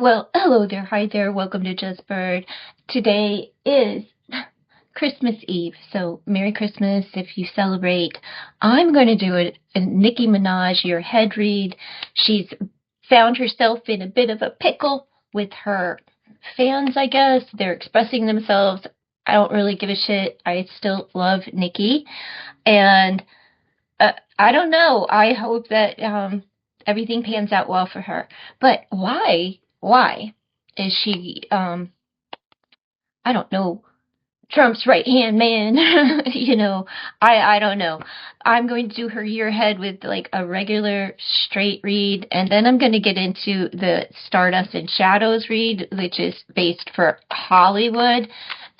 Well, hello there, hi there, welcome to Just Bird. Today is Christmas Eve, so Merry Christmas if you celebrate. I'm going to do a Nicki Minaj, your head read. She's found herself in a bit of a pickle with her fans, I guess. They're expressing themselves. I don't really give a shit. I still love Nicki. And I don't know. I hope that everything pans out well for her. But why? Why is she? I don't know. Trump's right hand man. I don't know. I'm going to do her year ahead with like a regular straight read, and then I'm going to get into the Stardust and Shadows read, which is based for Hollywood,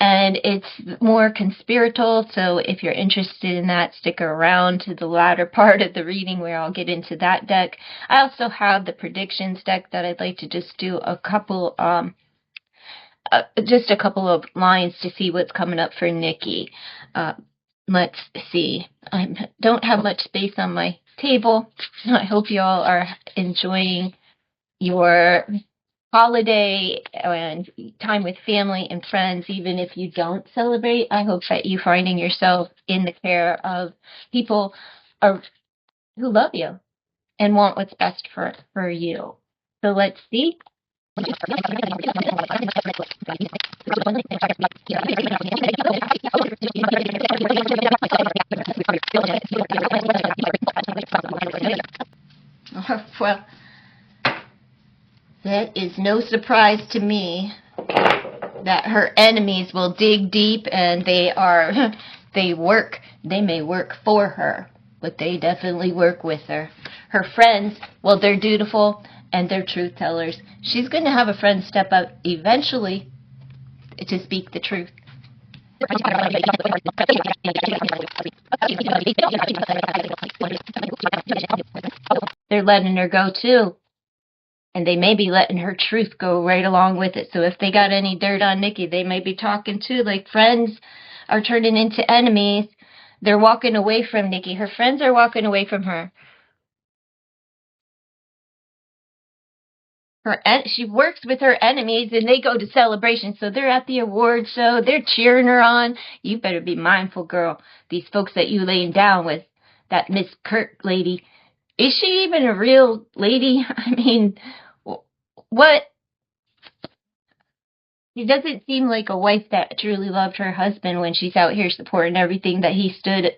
and it's more conspiratorial. So if you're interested in that, stick around to the latter part of the reading where I'll get into that deck. I also have the predictions deck that I'd like to just do just a couple of lines to see what's coming up for Nicki. Let's see. I don't have much space on my table. I hope you all are enjoying your holiday and time with family and friends. Even if you don't celebrate, I hope that you're finding yourself in the care of people who love you and want what's best for you. So let's see. Well, that is no surprise to me that her enemies will dig deep, and they may work for her, but they definitely work with her. Her friends, well, they're dutiful and they're truth tellers. She's going to have a friend step up eventually to speak the truth. They're letting her go too. And they may be letting her truth go right along with it. So if they got any dirt on Nicki, they may be talking too. Like friends are turning into enemies. They're walking away from Nicki. Her friends are walking away from her. She works with her enemies, and they go to celebration. So they're at the award show. They're cheering her on. You better be mindful, girl. These folks that you laying down with, that Miss Kirk lady, is she even a real lady? I mean, what? She doesn't seem like a wife that truly loved her husband when she's out here supporting everything that he stood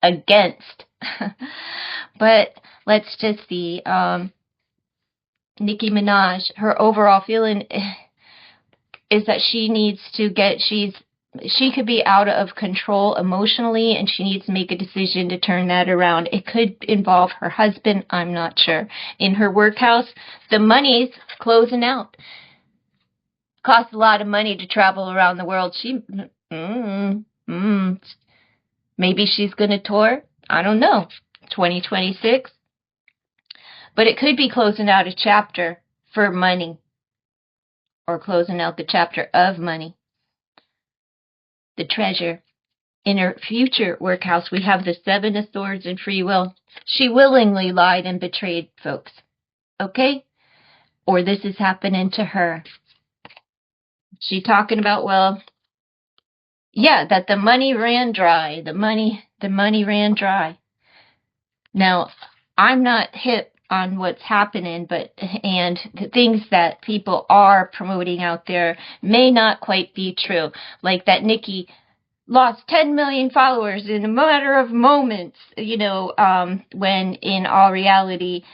against. But let's just see. Nicki Minaj, her overall feeling is that she needs to she could be out of control emotionally, and she needs to make a decision to turn that around. It could involve her husband, I'm not sure. In her workhouse, the money's closing out. Costs a lot of money to travel around the world. Maybe she's going to tour. I don't know. 2026. But it could be closing out a chapter for money, or closing out the chapter of money. The treasure. In her future workhouse, we have the Seven of Swords and free will. She willingly lied and betrayed folks. Okay? Or this is happening to her. She talking about, well, yeah, that the money ran dry. The money ran dry. Now, I'm not hip on what's happening, and the things that people are promoting out there may not quite be true. Like that Nicki lost 10 million followers in a matter of moments, when in all reality,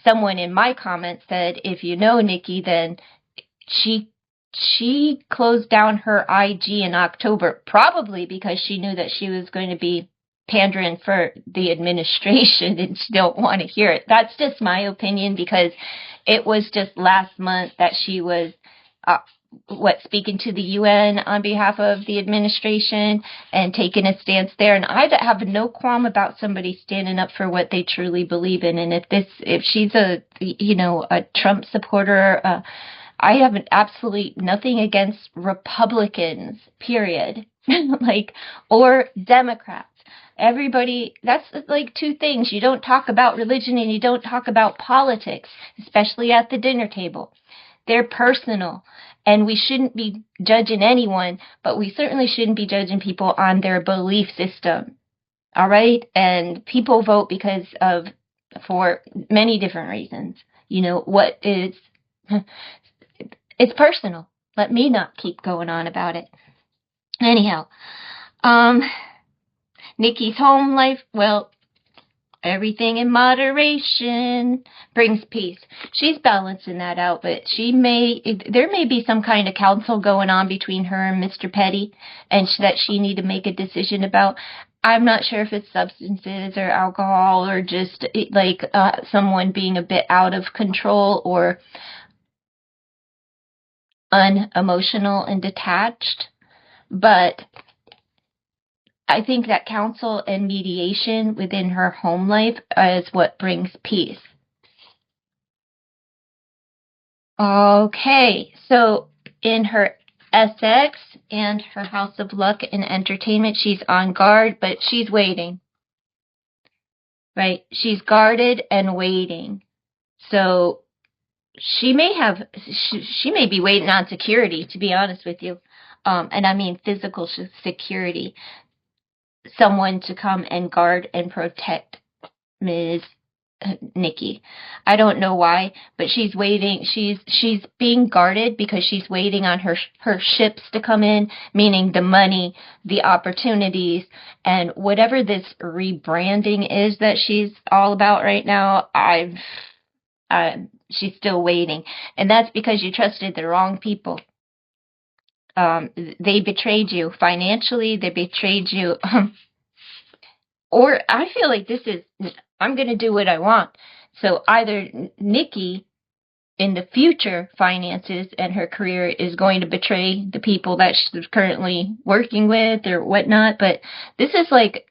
someone in my comments said, if you know Nicki, then she closed down her IG in October, probably because she knew that she was going to be pandering for the administration and she don't want to hear it. That's just my opinion, because it was just last month that she was speaking to the UN on behalf of the administration and taking a stance there. And I have no qualm about somebody standing up for what they truly believe in. And if she's a Trump supporter, I have absolutely nothing against Republicans, period. Or Democrats. Everybody, that's like two things. You don't talk about religion and you don't talk about politics, especially at the dinner table. They're personal. And we shouldn't be judging anyone, but we certainly shouldn't be judging people on their belief system. All right? And people vote for many different reasons. You know, it's personal. Let me not keep going on about it. Anyhow, Nicki's home life, well, everything in moderation brings peace. She's balancing that out, but there may be some kind of counsel going on between her and Mr. Petty, and that she need to make a decision about. I'm not sure if it's substances or alcohol or just someone being a bit out of control or unemotional and detached, but I think that counsel and mediation within her home life is what brings peace. Okay, so in her SX and her House of Luck and Entertainment, she's on guard, but she's waiting. Right? She's guarded and waiting. So she may be waiting on security, to be honest with you. And I mean physical security. Someone to come and guard and protect Ms. Nicki. I don't know why, but she's waiting. She's being guarded because she's waiting on her ships to come in, meaning the money, the opportunities, and whatever this rebranding is that she's all about right now. She's still waiting, and that's because you trusted the wrong people. They betrayed you financially. They betrayed you. Or I feel like I'm going to do what I want. So either Nicki in the future finances and her career is going to betray the people that she's currently working with or whatnot. But this is like,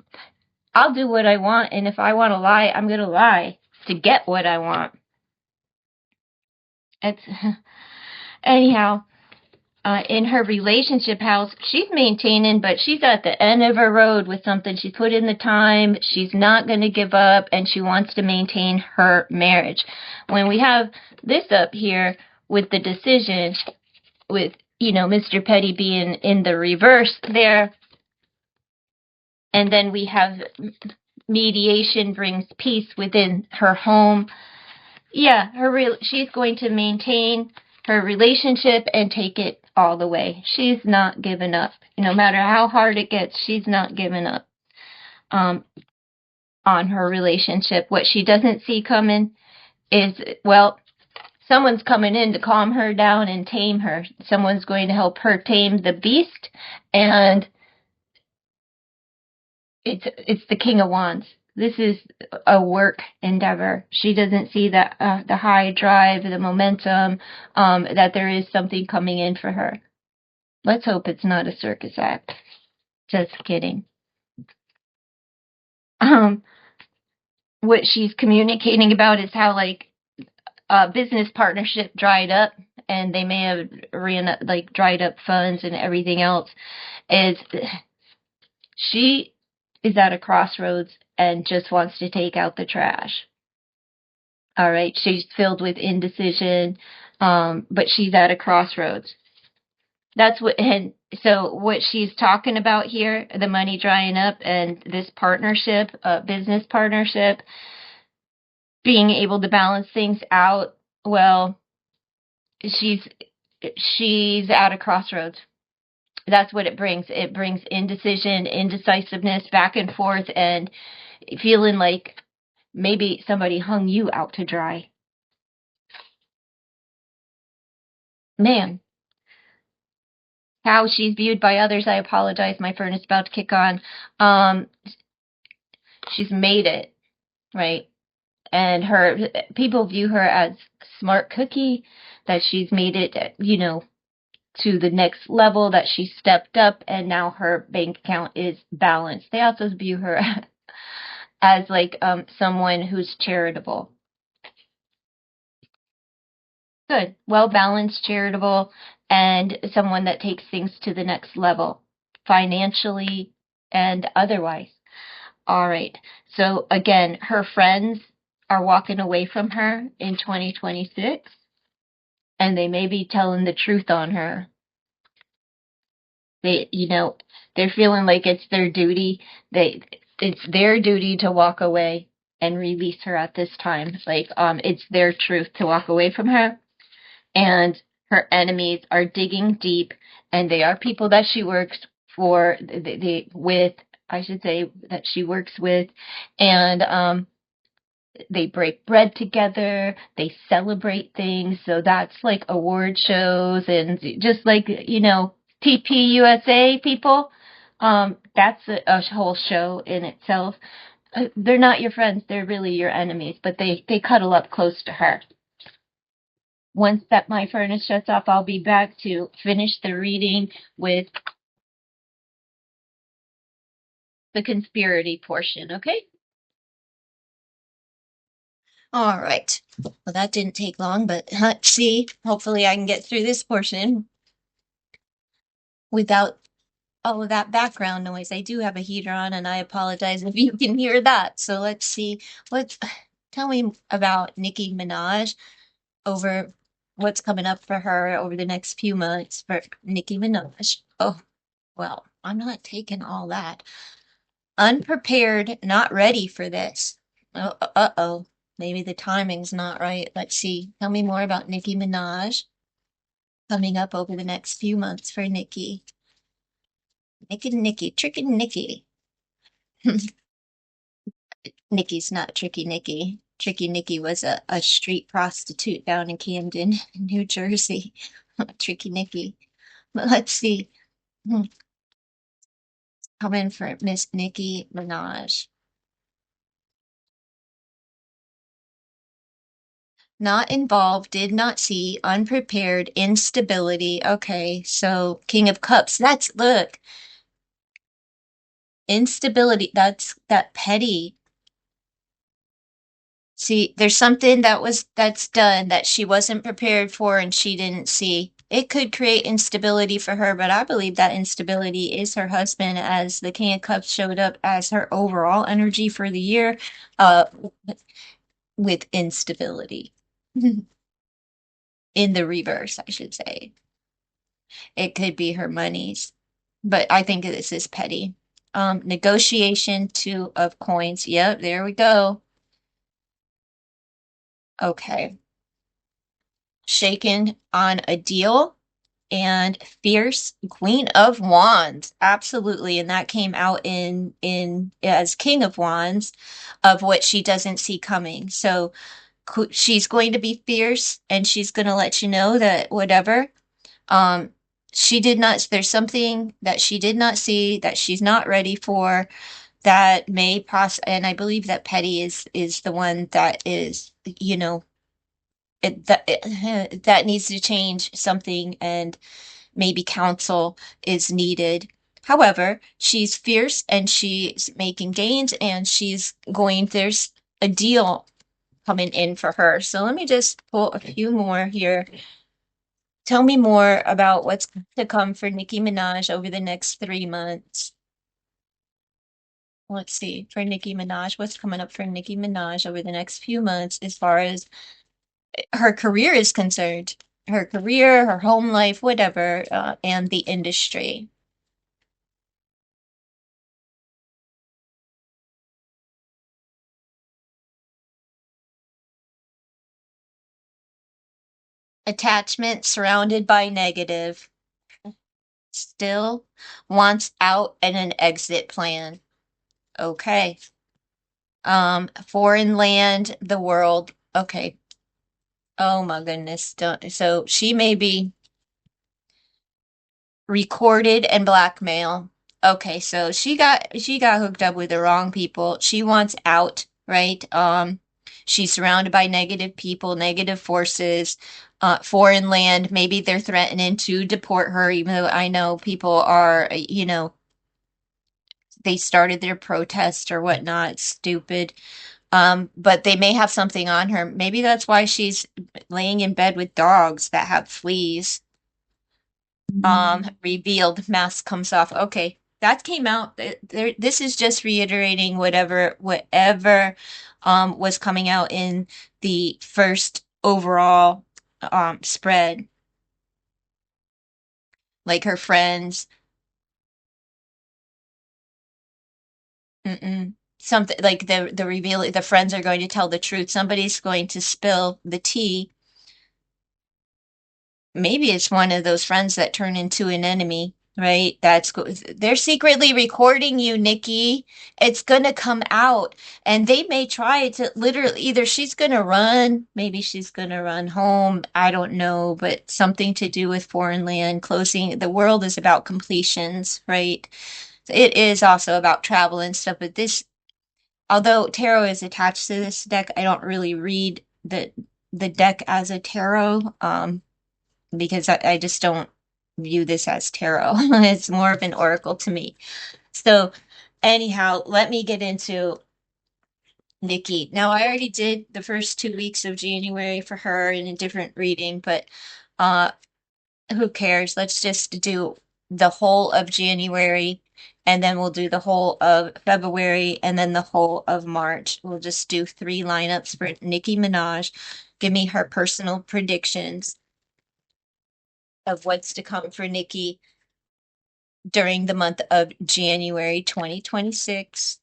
I'll do what I want. And if I want to lie, I'm going to lie to get what I want. Anyhow. In her relationship house, she's maintaining, but she's at the end of her road with something. She's put in the time. She's not going to give up, and she wants to maintain her marriage. When we have this up here with the decision, with, Mr. Petty being in the reverse there, and then we have mediation brings peace within her home. Yeah, she's going to maintain her relationship and take it all the way. She's not giving up. No matter how hard it gets, she's not giving up on her relationship. What she doesn't see coming is, someone's coming in to calm her down and tame her. Someone's going to help her tame the beast, and it's the King of Wands. This is a work endeavor. She doesn't see the high drive, the momentum, that there is something coming in for her. Let's hope it's not a circus act. Just kidding. What she's communicating about is how, a business partnership dried up, and they may have dried up funds and everything else. She is at a crossroads and just wants to take out the trash. All right, she's filled with indecision, but she's at a crossroads. So what she's talking about here, the money drying up and this partnership, business partnership, being able to balance things out, well, she's at a crossroads. That's what it brings. It brings indecision, indecisiveness, back and forth, and feeling like maybe somebody hung you out to dry. Man. How she's viewed by others, I apologize. My furnace is about to kick on. She's made it, right? And people view her as smart cookie, that she's made it, to the next level, that she stepped up, and now her bank account is balanced. They also view her as someone who's charitable. Good. Well-balanced, charitable, and someone that takes things to the next level, financially and otherwise. All right. So, again, her friends are walking away from her in 2026. and they may be telling the truth on her. They, they're feeling like it's their duty. It's their duty to walk away and release her at this time. Like, it's their truth to walk away from her. And her enemies are digging deep, and they are people that she works for, with, I should say, that she works with, and they break bread together, they celebrate things. So that's like award shows and just like, TPUSA people. That's a whole show in itself. They're not your friends, they're really your enemies, but they cuddle up close to her. Once that my furnace shuts off, I'll be back to finish the reading with the conspiracy portion, okay? All right. Well, that didn't take long, but let's see. Hopefully I can get through this portion without all of that background noise. I do have a heater on, and I apologize if you can hear that. So let's see. Tell me about Nicki Minaj over what's coming up for her over the next few months for Nicki Minaj. Oh, well, I'm not taking all that. Unprepared, not ready for this. Oh, uh-oh. Maybe the timing's not right. Let's see. Tell me more about Nicki Minaj coming up over the next few months for Nicki. Nicki, tricky Nicki. Nicki's not Tricky Nicki. Tricky Nicki was a street prostitute down in Camden, New Jersey. Tricky Nicki. But let's see. Coming for Miss Nicki Minaj. Not involved, did not see, unprepared, instability. Okay, so King of Cups. Look, instability. That's that petty. See, there's something that's done that she wasn't prepared for and she didn't see. It could create instability for her, but I believe that instability is her husband, as the King of Cups showed up as her overall energy for the year, uh, with instability. In the reverse, I should say. It could be her monies, but I think this is petty. Negotiation, 2 of coins. Yep, there we go. Okay. Shaken on a deal and fierce Queen of Wands. Absolutely. And that came out in as King of Wands, of what she doesn't see coming. So she's going to be fierce, and she's going to let you know that whatever, um she did not, there's something that she did not see, that she's not ready for, that may and I believe that petty is the one that is, that needs to change something, and maybe counsel is needed. However, she's fierce and she's making gains, and there's a deal coming in for her. So let me just pull a few more here. Tell me more about what's to come for Nicki Minaj over the next 3 months. Let's see, for Nicki Minaj, what's coming up for Nicki Minaj over the next few months as far as her career is concerned? Her career, her home life, whatever, and the industry. Attachment surrounded by negative. Still wants out and an exit plan. Okay. Foreign land, the world. Okay. Oh my goodness. So she may be recorded and blackmail. Okay, so she got hooked up with the wrong people. She wants out, right? She's surrounded by negative people, negative forces, foreign land. Maybe they're threatening to deport her, even though I know people are, they started their protest or whatnot. Stupid. But they may have something on her. Maybe that's why she's laying in bed with dogs that have fleas. Revealed, mask comes off. Okay, that came out. This is just reiterating whatever was coming out in the first overall spread, like her friends. Mm-mm. Something like the reveal, the friends are going to tell the truth. Somebody's going to spill the tea. Maybe it's one of those friends that turn into an enemy, right? They're secretly recording you, Nikki. It's gonna come out, and they may try to literally either she's gonna run, maybe she's gonna run home. I don't know, but something to do with foreign land closing. The world is about completions, right? It is also about travel and stuff, but this, although tarot is attached to this deck, I don't really read the deck as a tarot. Because I just don't view this as tarot. It's more of an oracle to me. So, anyhow, let me get into Nikki. Now, I already did the first 2 weeks of January for her in a different reading, but uh, who cares? Let's just do the whole of January, and then we'll do the whole of February, and then the whole of March. We'll just do 3 lineups for Nicki Minaj. Give me her personal predictions of what's to come for Nikki during the month of January 2026.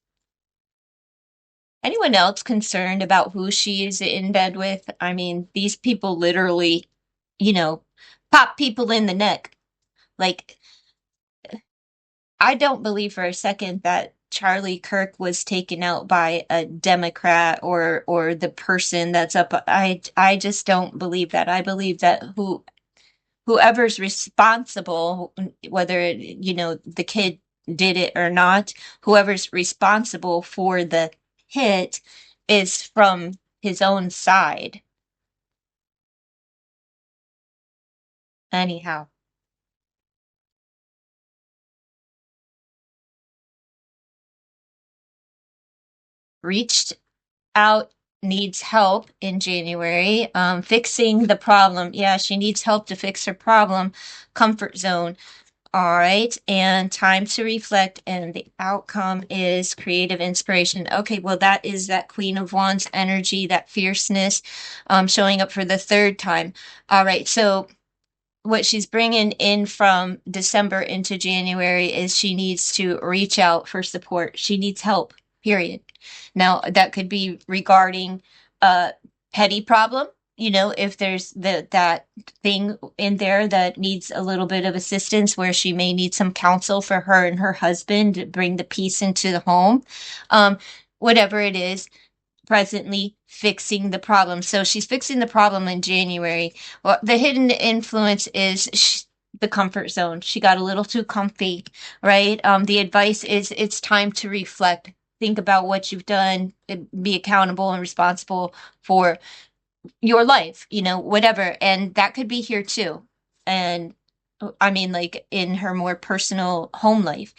Anyone else concerned about who she is in bed with? I mean, these people literally, you know, pop people in the neck. Like, I don't believe for a second that Charlie Kirk was taken out by a Democrat or the person that's up. I just don't believe that. I believe that whoever's responsible, whether the kid did it or not, whoever's responsible for the hit is from his own side. Anyhow, reached out, needs help in January, fixing the problem. Yeah, she needs help to fix her problem. Comfort zone. All right, and time to reflect, and the outcome is creative inspiration. Okay, well, that is that Queen of Wands energy, that fierceness, showing up for the third time. All right, so what she's bringing in from December into January is she needs to reach out for support. She needs help, period. Now, that could be regarding a petty problem. If there's that thing in there that needs a little bit of assistance where she may need some counsel for her and her husband to bring the peace into the home. Um, Whatever it is, presently fixing the problem. So she's fixing the problem in January. Well, the hidden influence is the comfort zone. She got a little too comfy, right? The advice is it's time to reflect. Think about what you've done, be accountable and responsible for your life, whatever. And that could be here too. And I mean, like in her more personal home life.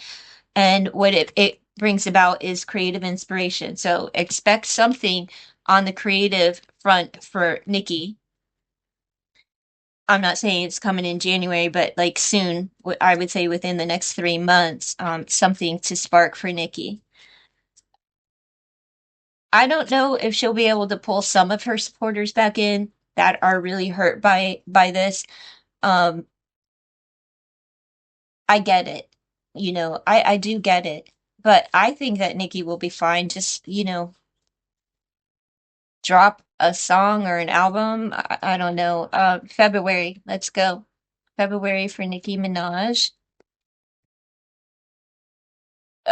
And what it brings about is creative inspiration. So expect something on the creative front for Nikki. I'm not saying it's coming in January, but like soon, I would say within the next 3 months, something to spark for Nikki. I don't know if she'll be able to pull some of her supporters back in that are really hurt by this. Um, I get it. I do get it. But I think that Nikki will be fine. Just, drop a song or an album. I don't know. February. Let's go. February for Nicki Minaj.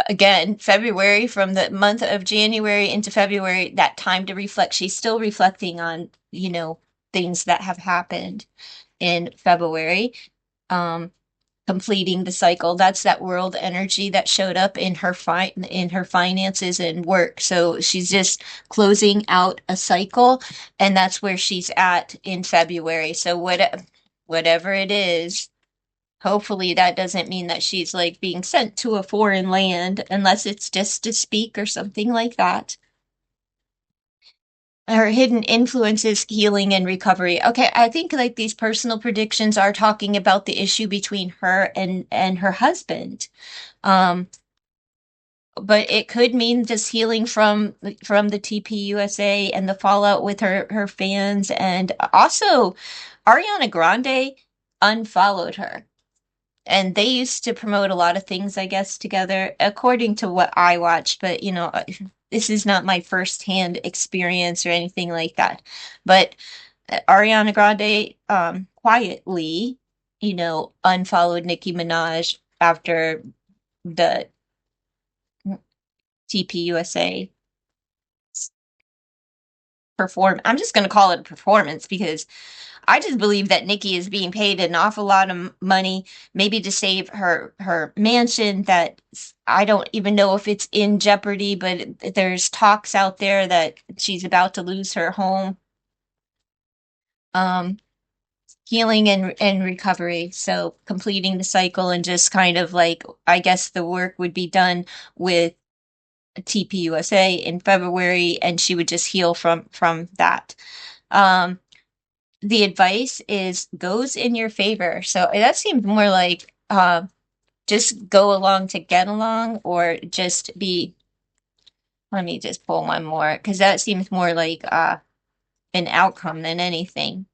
Again, February, from the month of January into February, that time to reflect. She's still reflecting on, things that have happened in February. Um, Completing the cycle. That's that world energy that showed up in her finances and work. So she's just closing out a cycle, and that's where she's at in February. So whatever it is, hopefully that doesn't mean that she's like being sent to a foreign land, unless it's just to speak or something like that. Her hidden influences, healing and recovery. Okay, I think like these personal predictions are talking about the issue between her and her husband. Um, but it could mean just healing from the TPUSA and the fallout with her fans, and also Ariana Grande unfollowed her. And they used to promote a lot of things, I guess, together, according to what I watched. But, this is not my firsthand experience or anything like that. But Ariana Grande quietly, unfollowed Nicki Minaj after the TPUSA perform. I'm just going to call it a performance because I just believe that Nicki is being paid an awful lot of money, maybe to save her mansion that I don't even know if it's in jeopardy, but there's talks out there that she's about to lose her home. Um, Healing and recovery. So completing the cycle and just kind of like, I guess the work would be done with TPUSA in February, and she would just heal from that. Um, the advice is goes in your favor. So that seems more like just go along to get along, or just be. Let me just pull one more because that seems more like an outcome than anything.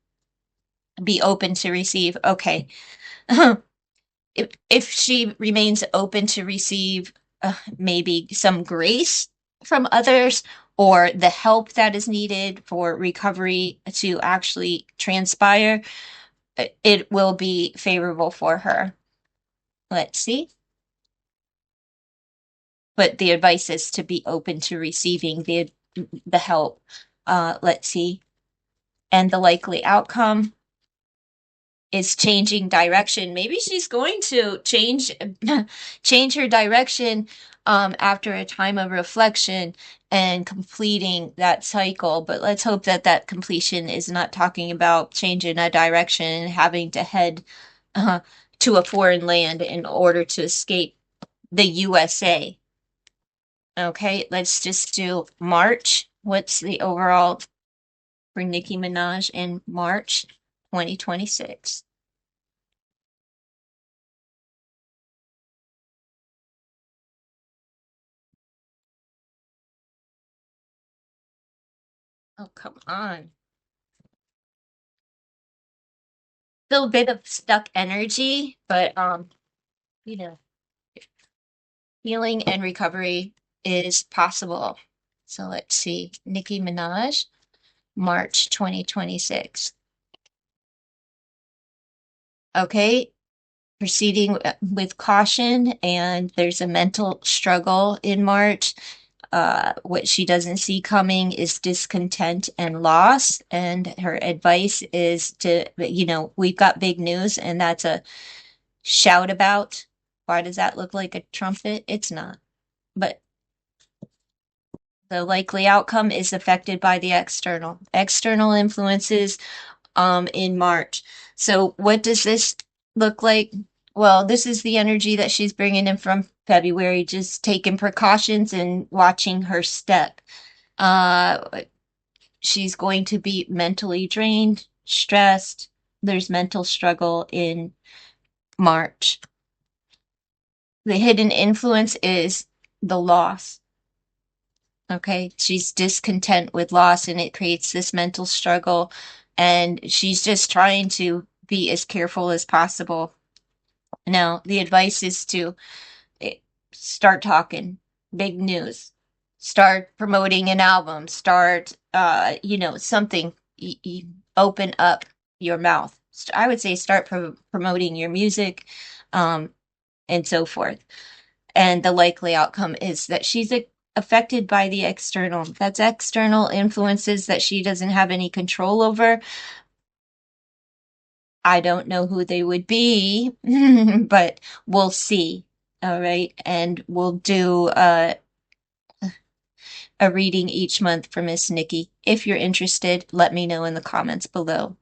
Be open to receive. Okay. If she remains open to receive maybe some grace from others, or the help that is needed for recovery to actually transpire, it will be favorable for her. Let's see. But the advice is to be open to receiving the help. Let's see. And the likely outcome is changing direction. Maybe she's going to change her direction after a time of reflection and completing that cycle. But let's hope that that completion is not talking about changing a direction and having to head uh, to a foreign land in order to escape the USA. Okay, let's just do March. What's the overall for Nicki Minaj in March 2026? Oh, come on. Still a bit of stuck energy, but you know, healing and recovery is possible. So let's see. Nicki Minaj, March 2026. Okay, proceeding with caution, and there's a mental struggle in March. What she doesn't see coming is discontent and loss. And her advice is to, we've got big news, and that's a shout about. Why does that look like a trumpet? It's not. But the likely outcome is affected by the external influences in March. So what does this look like? Well, this is the energy that she's bringing in from February, just taking precautions and watching her step. Uh, she's going to be mentally drained, stressed. There's mental struggle in March. The hidden influence is the loss. Okay, she's discontent with loss, and it creates this mental struggle, and she's just trying to be as careful as possible. Now, the advice is to eh, start talking big news, start promoting an album, start something. Open up your mouth. I would say start promoting your music, um and so forth. And the likely outcome is that she's affected by the external. That's external influences that she doesn't have any control over. I don't know who they would be, but we'll see. All right. And we'll do a reading each month for Miss Nicki. If you're interested, let me know in the comments below.